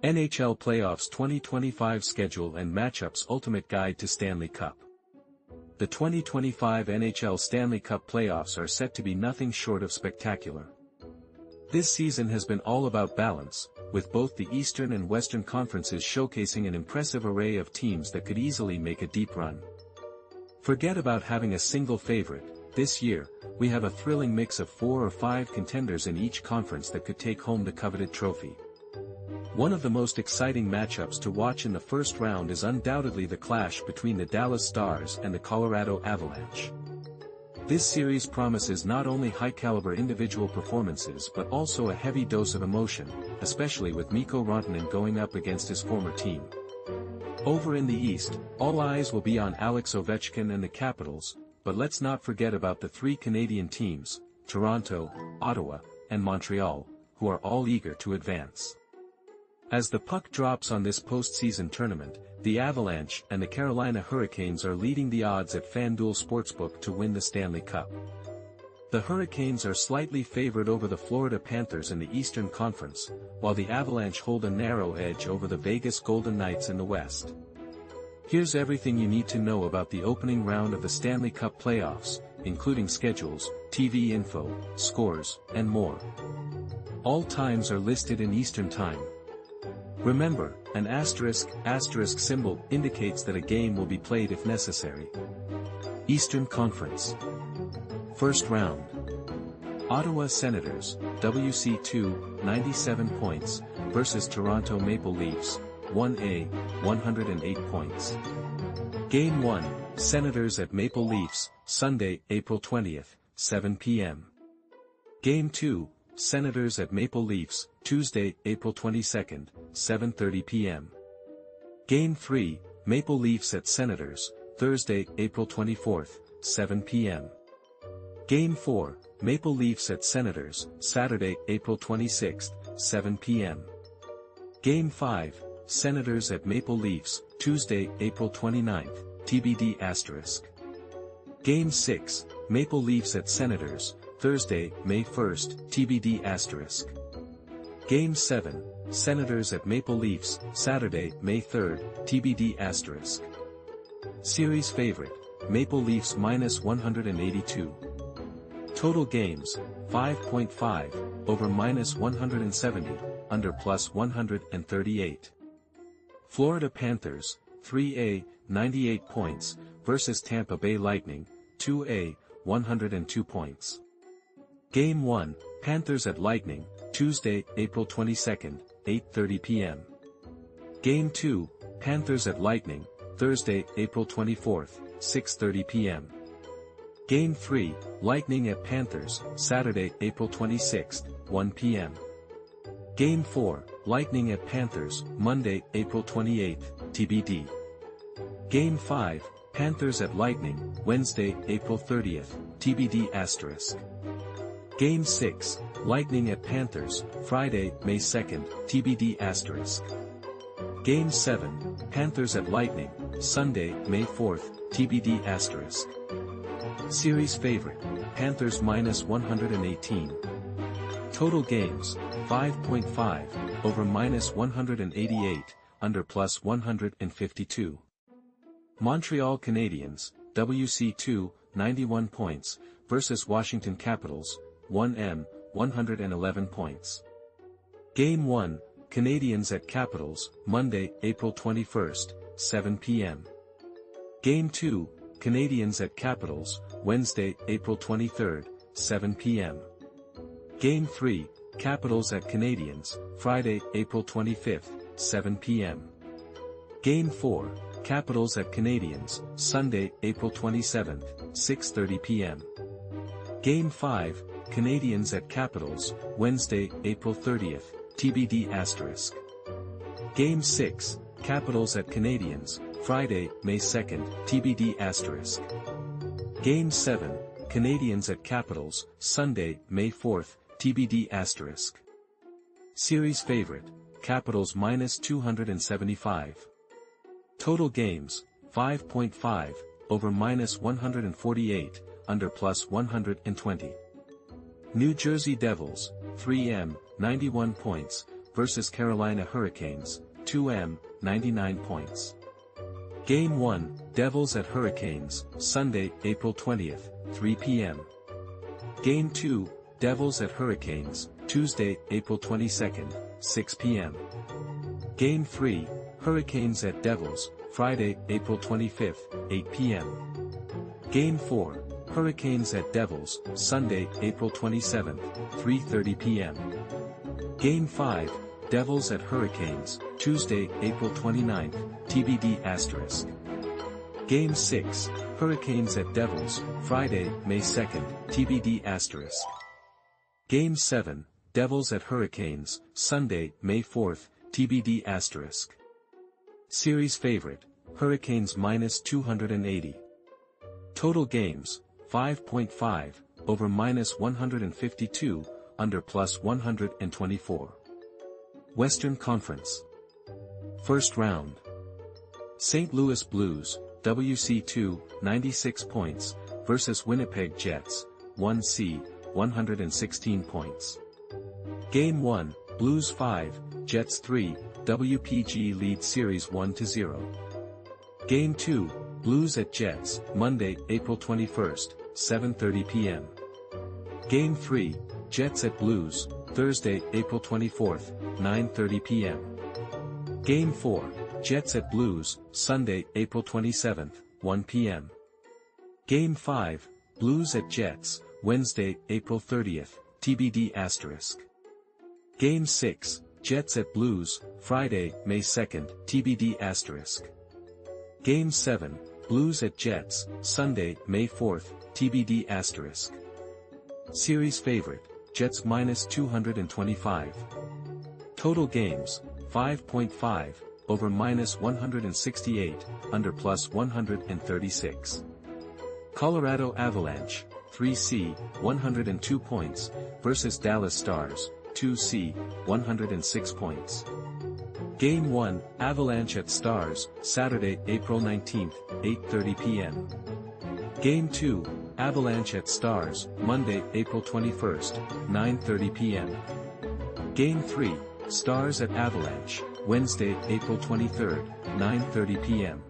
NHL Playoffs 2025 Schedule and Matchups Ultimate Guide to Stanley Cup. The 2025 NHL Stanley Cup playoffs are set to be nothing short of spectacular. This season has been all about balance, with both the Eastern and Western conferences showcasing an impressive array of teams that could easily make a deep run. Forget about having a single favorite. This year, we have a thrilling mix of 4 or 5 contenders in each conference that could take home the coveted trophy. One of the most exciting matchups to watch in the first round is undoubtedly the clash between the Dallas Stars and the Colorado Avalanche. This series promises not only high-caliber individual performances but also a heavy dose of emotion, especially with Mikko Rantanen going up against his former team. Over in the East, all eyes will be on Alex Ovechkin and the Capitals, but let's not forget about the 3 Canadian teams, Toronto, Ottawa, and Montreal, who are all eager to advance. As the puck drops on this postseason tournament, the Avalanche and the Carolina Hurricanes are leading the odds at FanDuel Sportsbook to win the Stanley Cup. The Hurricanes are slightly favored over the Florida Panthers in the Eastern Conference, while the Avalanche hold a narrow edge over the Vegas Golden Knights in the West. Here's everything you need to know about the opening round of the Stanley Cup playoffs, including schedules, TV info, scores, and more. All times are listed in Eastern Time. Remember, an asterisk symbol indicates that a game will be played if necessary. Eastern Conference. First round. Ottawa Senators, WC2, 97 points, versus Toronto Maple Leafs, 1A, 108 points. Game 1, Senators at Maple Leafs, Sunday, April 20th, 7 p.m. Game 2, Senators at Maple Leafs, Tuesday, April 22nd, 7:30 p.m. Game 3, Maple Leafs at Senators, Thursday, April 24th, 7 p.m. Game 4, Maple Leafs at Senators, Saturday, April 26th, 7 p.m. Game 5, Senators at Maple Leafs, Tuesday, April 29th, TBD asterisk. Game 6, Maple Leafs at Senators, Thursday, May 1st, TBD asterisk. Game 7, Senators at Maple Leafs, Saturday, May 3rd, TBD asterisk. Series favorite, Maple Leafs minus 182. Total games, 5.5, over minus 170, under plus 138. Florida Panthers, 3A, 98 points, versus Tampa Bay Lightning, 2A, 102 points. Game 1, Panthers at Lightning, Tuesday, April 22nd, 8:30 p.m. Game 2, Panthers at Lightning, Thursday, April 24th, 6:30 p.m. Game 3, Lightning at Panthers, Saturday, April 26th, 1 p.m. Game 4, Lightning at Panthers, Monday, April 28th, TBD. Game 5, Panthers at Lightning, Wednesday, April 30th, TBD asterisk. Game 6, Lightning at Panthers, Friday, May 2nd, TBD asterisk. Game 7, Panthers at Lightning, Sunday, May 4th, TBD asterisk. Series favorite, Panthers minus 118. Total games, 5.5, over minus 188, under plus 152. Montreal Canadiens, WC2, 91 points, versus Washington Capitals, 1M, 111 points. Game 1, Canadiens at Capitals, Monday, April 21st, 7 p.m. Game 2, Canadiens at Capitals, Wednesday, April 23rd, 7 p.m. Game 3, Capitals at Canadiens, Friday, April 25th, 7 p.m. Game 4, Capitals at Canadiens, Sunday, April 27th, 6:30 p.m. Game 5, Canadiens at Capitals, Wednesday, April 30th, TBD asterisk. Game 6, Capitals at Canadiens, Friday, May 2nd, TBD asterisk. Game 7, Canadiens at Capitals, Sunday, May 4th, TBD asterisk. Series favorite, Capitals minus 275. Total games, 5.5, over minus 148, under plus 120. New Jersey Devils, 3M, 91 points, vs Carolina Hurricanes, 2M, 99 points. Game 1, Devils at Hurricanes, Sunday, April 20th, 3 p.m. Game 2, Devils at Hurricanes, Tuesday, April 22nd, 6 p.m. Game 3, Hurricanes at Devils, Friday, April 25th, 8 p.m. Game 4, Hurricanes at Devils, Sunday, April 27th, 3:30 p.m. Game 5, Devils at Hurricanes, Tuesday, April 29th, TBD asterisk. Game 6, Hurricanes at Devils, Friday, May 2nd, TBD asterisk. Game 7, Devils at Hurricanes, Sunday, May 4th, TBD asterisk. Series favorite, Hurricanes minus 280. Total games, 5.5, over minus 152, under plus 124. Western Conference. First round. St. Louis Blues, WC2, 96 points, versus Winnipeg Jets, 1C, 116 points. Game 1, Blues 5, Jets 3, WPG lead series 1-0. Game 2, Blues at Jets, Monday, April 21st, 7:30 p.m. Game 3, Jets at Blues, Thursday, April 24th, 9:30 p.m. Game 4, Jets at Blues, Sunday, April 27th, 1 p.m. Game 5, Blues at Jets, Wednesday, April 30th, TBD asterisk. Game 6, Jets at Blues, Friday, May 2nd, TBD asterisk. Game 7, Blues at Jets, Sunday, May 4th, TBD asterisk. Series favorite, Jets minus 225. Total games, 5.5, over minus 168, under plus 136. Colorado Avalanche, 3C, 102 points, versus Dallas Stars, 2C, 106 points. Game 1, Avalanche at Stars, Saturday, April 19th, 8:30 p.m. Game 2, Avalanche at Stars, Monday, April 21st, 9:30 p.m. Game 3, Stars at Avalanche, Wednesday, April 23rd, 9:30 p.m.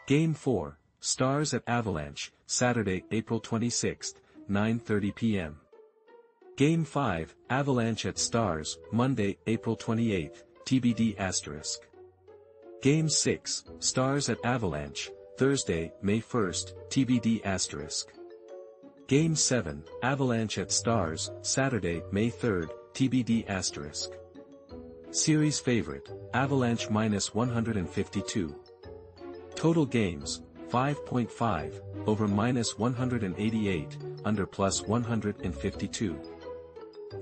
Game 4, Stars at Avalanche, Saturday, April 26th, 9:30 p.m. Game 5, Avalanche at Stars, Monday, April 28th, TBD asterisk. Game 6, Stars at Avalanche, Thursday, May 1st, TBD asterisk. Game 7, Avalanche at Stars, Saturday, May 3rd, TBD asterisk. Series favorite, Avalanche minus 152. Total games, 5.5, over minus 188, under plus 152.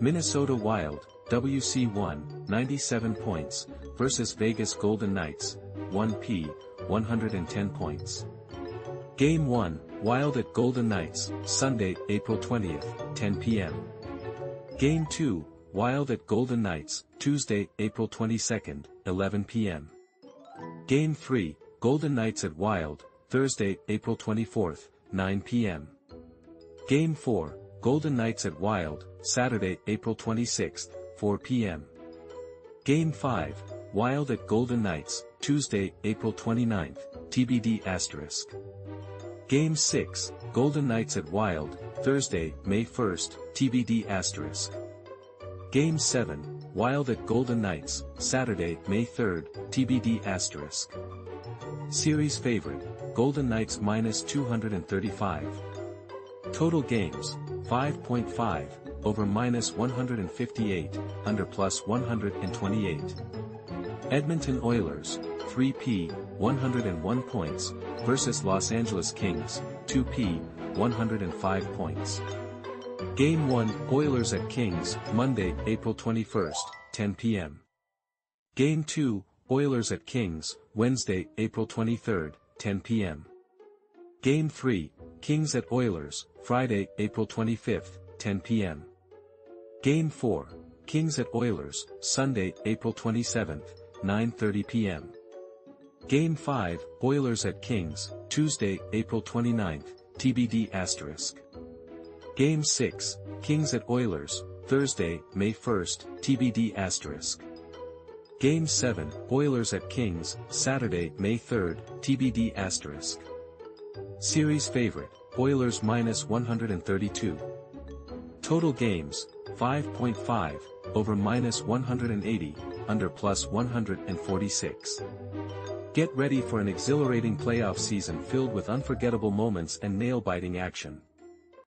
Minnesota Wild, WC1, 97 points, versus Vegas Golden Knights, 1P, 110 points. Game 1, Wild at Golden Knights, Sunday, April 20th, 10 p.m. Game 2, Wild at Golden Knights, Tuesday, April 22nd, 11 p.m. Game 3, Golden Knights at Wild, Thursday, April 24th, 9 p.m. Game 4, Golden Knights at Wild, Saturday, April 26th, 4 p.m. Game 5, Wild at Golden Knights, Tuesday, April 29th, TBD asterisk. Game 6, Golden Knights at Wild, Thursday, May 1st, TBD asterisk. Game 7, Wild at Golden Knights, Saturday, May 3rd, TBD asterisk. Series favorite, Golden Knights minus 235. Total games, 5.5, over minus 158, under plus 128. Edmonton Oilers, 3P, 101 points, versus Los Angeles Kings, 2P, 105 points. Game 1, Oilers at Kings, Monday, April 21st, 10 p.m. Game 2, Oilers at Kings, Wednesday, April 23rd, 10 p.m. Game 3, Kings at Oilers, Friday, April 25th, 10 p.m. Game 4, Kings at Oilers, Sunday, April 27th, 9:30 p.m. Game 5, Oilers at Kings, Tuesday, April 29th, TBD asterisk. Game 6, Kings at Oilers, Thursday, May 1st, TBD**. Game 7, Oilers at Kings, Saturday, May 3rd, TBD**. Series favorite, Oilers -132. Total games, 5.5, over -180, under +146. Get ready for an exhilarating playoff season filled with unforgettable moments and nail-biting action.